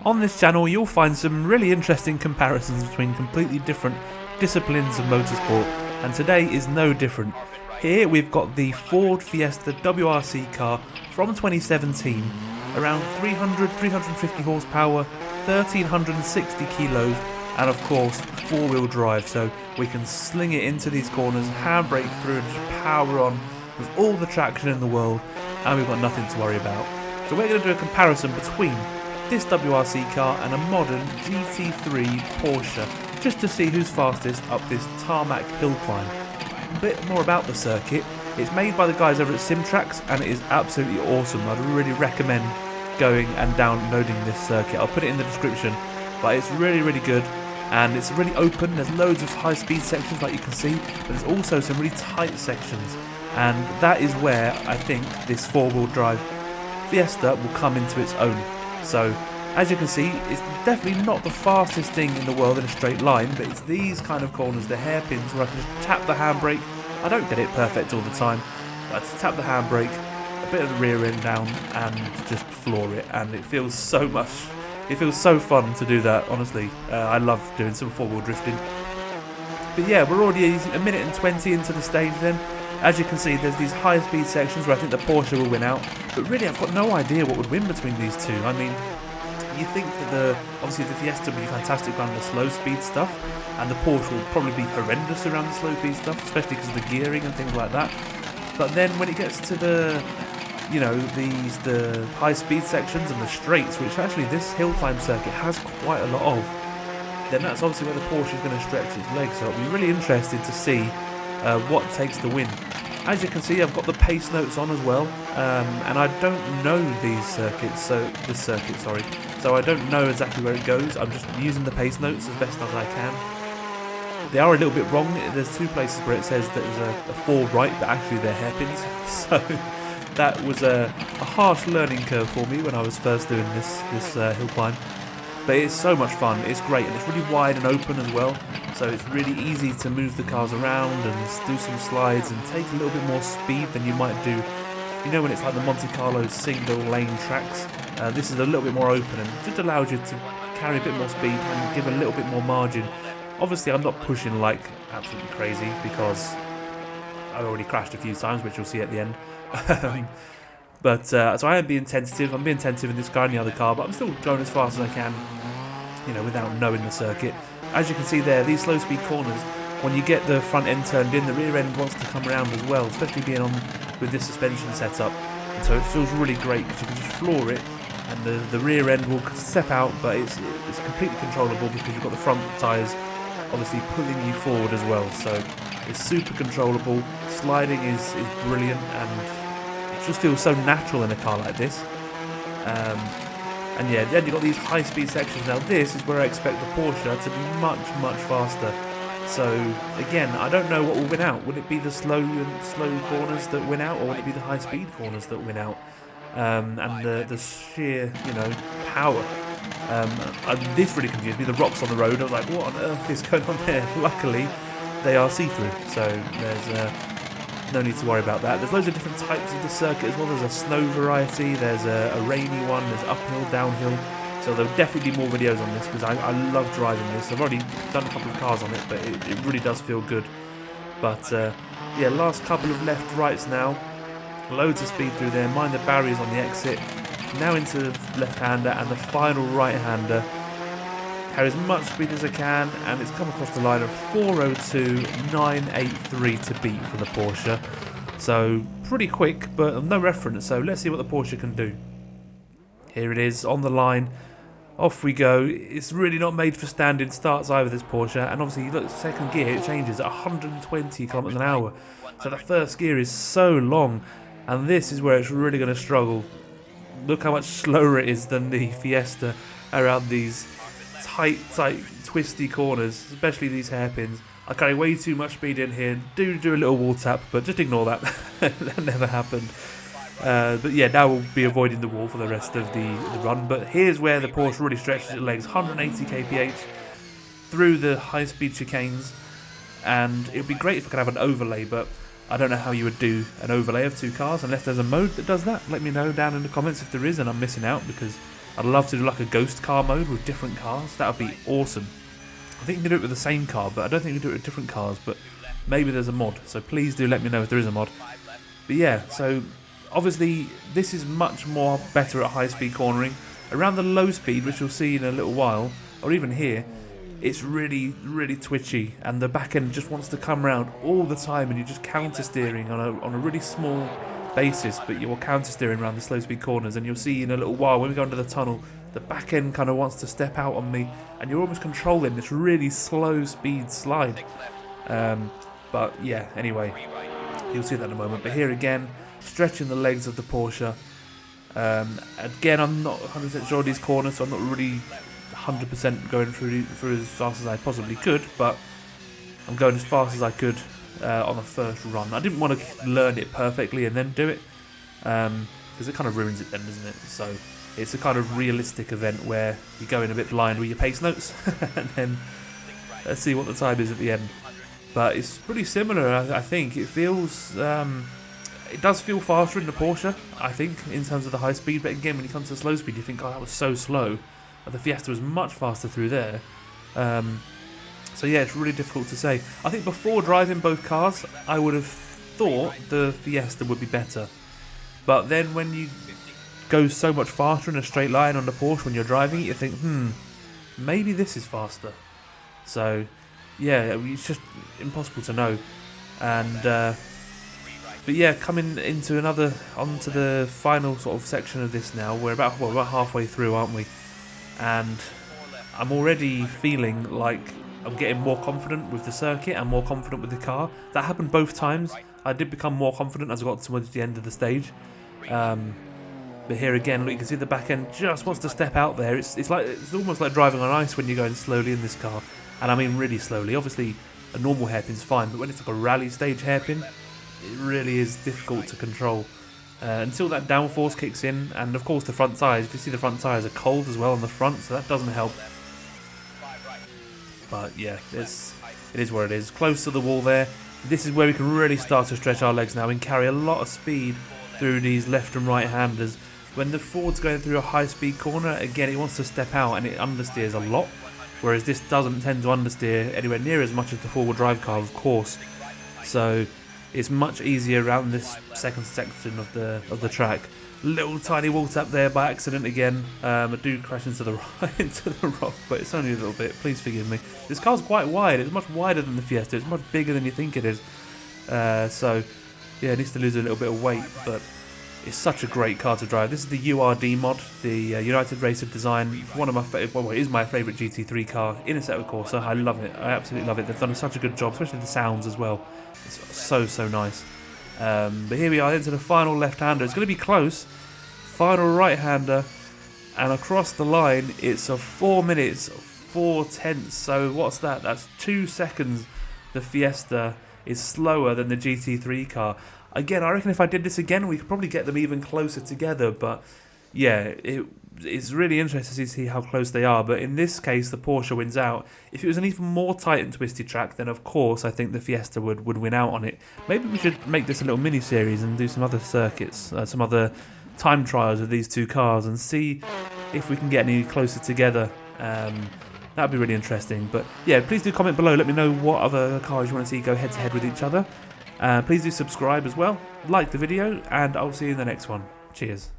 On this channel you'll find some really interesting comparisons between completely different disciplines of motorsport, and today is no different. Here we've got the Ford Fiesta WRC car from 2017, around 300-350 horsepower, 1360 kilos, and of course four-wheel drive, so we can sling it into these corners, handbrake through and just power on with all the traction in the world, and we've got nothing to worry about. So we're going to do a comparison between this WRC car and a modern GT3 Porsche, just to see who's fastest up this tarmac hill climb. A bit more about the circuit. It's made by the guys over at Simtrax and it is absolutely awesome. I'd really recommend going and downloading this circuit. I'll put it in the description, but it's really good and it's really open. There's loads of high speed sections like you can see, but there's also some really tight sections, and that is where I think this four-wheel drive Fiesta will come into its own. So as you can see, it's definitely not the fastest thing in the world in a straight line, but it's these kind of corners, the hairpins, where I can just tap the handbrake. I don't get it perfect all the time, but I just tap the handbrake, a bit of the rear end down, and just floor it, and it feels so fun to do that, honestly. I love doing some four-wheel drifting. But yeah, we're already a minute and 20 into the stage then. As you can see, there's these high-speed sections where I think the Porsche will win out, but really I've got no idea what would win between these two. I mean, you think that obviously the Fiesta will be fantastic around the slow-speed stuff, and the Porsche will probably be horrendous around the slow-speed stuff, especially because of the gearing and things like that. But then when it gets to the, you know, the high-speed sections and the straights, which actually this hill climb circuit has quite a lot of, then that's obviously where the Porsche is going to stretch its legs. So it'll be really interesting to see what takes the win. As you can see, I've got the pace notes on as well, and I don't know this circuit, so I don't know exactly where it goes. I'm just using the pace notes as best as I can. They are a little bit wrong. There's two places where it says that there's a four right, but actually they're hairpins. So that was a harsh learning curve for me when I was first doing this hill climb. But it's so much fun, it's great, and it's really wide and open as well, so it's really easy to move the cars around and do some slides and take a little bit more speed than you might do, you know, when it's like the Monte Carlo single lane tracks. This is a little bit more open and just allows you to carry a bit more speed and give a little bit more margin. Obviously I'm not pushing like absolutely crazy because I already crashed a few times, which you'll see at the end. But so I am being tentative. I'm being tentative in this car and the other car, but I'm still going as fast as I can, you know, without knowing the circuit. As you can see there, these slow speed corners, when you get the front end turned in, the rear end wants to come around as well, especially being on with this suspension setup. And so it feels really great because you can just floor it, and the rear end will step out, but it's completely controllable because you've got the front tyres obviously pulling you forward as well. So it's super controllable. Sliding is brilliant, and just feels so natural in a car like this. And yeah, then you've got these high speed sections. Now this is where I expect the Porsche to be much faster. So again, I don't know what will win out. Would it be the slow corners that win out, or would it be the high speed corners that win out? And the sheer, you know, power. This really confused me. The rocks on the road, I was like, what on earth is going on there? Luckily they are see-through, so there's no need to worry about that. There's loads of different types of the circuit as well. There's a snow variety, there's a rainy one, there's uphill, downhill. So there'll definitely be more videos on this because I love driving this. I've already done a couple of cars on it, but it really does feel good. But yeah, last couple of left-rights now. Loads of speed through there. Mind the barriers on the exit. Now into the left-hander and the final right-hander. Carry as much speed as I can, and it's come across the line of 4:02.983 to beat for the Porsche. So pretty quick, but no reference. So let's see what the Porsche can do. Here it is on the line. Off we go. It's really not made for standing starts either, this Porsche. And obviously, look, second gear, it changes at 120 kilometers an hour. So the first gear is so long, and this is where it's really going to struggle. Look how much slower it is than the Fiesta around these tight, twisty corners, especially these hairpins. I carry way too much speed in here. Do a little wall tap, but just ignore that. That never happened. But yeah, now we'll be avoiding the wall for the rest of the run. But here's where the Porsche really stretches its legs. 180 kph through the high-speed chicanes. And it would be great if I could have an overlay, but I don't know how you would do an overlay of two cars unless there's a mode that does that. Let me know down in the comments if there is and I'm missing out, because I'd love to do like a ghost car mode with different cars. That would be awesome. I think you can do it with the same car, but I don't think you can do it with different cars, but maybe there's a mod. So please do let me know if there is a mod. But yeah, so obviously this is much more better at high speed cornering. Around the low speed, which you'll see in a little while, or even here, it's really, really twitchy, and the back end just wants to come around all the time, and you're just counter steering on a really small basis, but you're counter steering around the slow speed corners. And you'll see in a little while when we go into the tunnel, the back end kind of wants to step out on me, and you're almost controlling this really slow speed slide. But yeah, anyway, you'll see that in a moment. But here again, stretching the legs of the Porsche. Again, I'm not 100% sure of these corners, so I'm not really 100% going through as fast as I possibly could, but I'm going as fast as I could on the first run. I didn't want to learn it perfectly and then do it, because it kind of ruins it then, doesn't it? So it's a kind of realistic event where you go in a bit blind with your pace notes, and then let's see what the time is at the end. But it's pretty similar, I think. It feels... it does feel faster in the Porsche, I think, in terms of the high speed, but again, when it comes to slow speed, you think, oh, that was so slow. But the Fiesta was much faster through there. So yeah, it's really difficult to say. I think before driving both cars, I would have thought the Fiesta would be better. But then when you go so much faster in a straight line on the Porsche when you're driving it, you think, maybe this is faster. So yeah, it's just impossible to know. And but yeah, coming into onto the final sort of section of this now. We're about halfway through, aren't we? And I'm already feeling like I'm getting more confident with the circuit and more confident with the car. That happened both times. I did become more confident as I got towards the end of the stage. But here again, look, you can see the back end just wants to step out there. It's almost like driving on ice when you're going slowly in this car. And I mean really slowly. Obviously, a normal hairpin's fine, but when it's like a rally stage hairpin, it really is difficult to control. Until that downforce kicks in, and of course the front tyres. If you see, the front tyres are cold as well on the front, so that doesn't help. But yeah, it is what it is. Close to the wall there. This is where we can really start to stretch our legs now and carry a lot of speed through these left and right handers. When the Ford's going through a high speed corner, again it wants to step out and it understeers a lot, whereas this doesn't tend to understeer anywhere near as much as the four-wheel drive car, of course. So it's much easier around this second section of the track. Little tiny wall tap there by accident again. I do crash into the rock, but it's only a little bit. Please forgive me. This car's quite wide. It's much wider than the Fiesta. It's much bigger than you think it is. So yeah, it needs to lose a little bit of weight, but it's such a great car to drive. This is the URD mod, the United Racer design. One of my it is my favourite GT3 car in Assetto Corsa. I love it. I absolutely love it. They've done such a good job, especially the sounds as well. It's so nice. But here we are into the final left-hander. It's going to be close. Final right-hander, and across the line it's a 4 minutes 4/10. So what's that? That's 2 seconds. The Fiesta is slower than the GT3 car. Again, I reckon if I did this again, we could probably get them even closer together. But yeah, it's really interesting to see how close they are. But in this case, the Porsche wins out. If it was an even more tight and twisty track, then of course I think the Fiesta would win out on it. Maybe we should make this a little mini-series and do some other circuits, some other time trials with these two cars, and see if we can get any closer together. That'd be really interesting. But yeah, please do comment below. Let me know what other cars you want to see go head-to-head with each other. Please do subscribe as well. Like the video, and I'll see you in the next one. Cheers.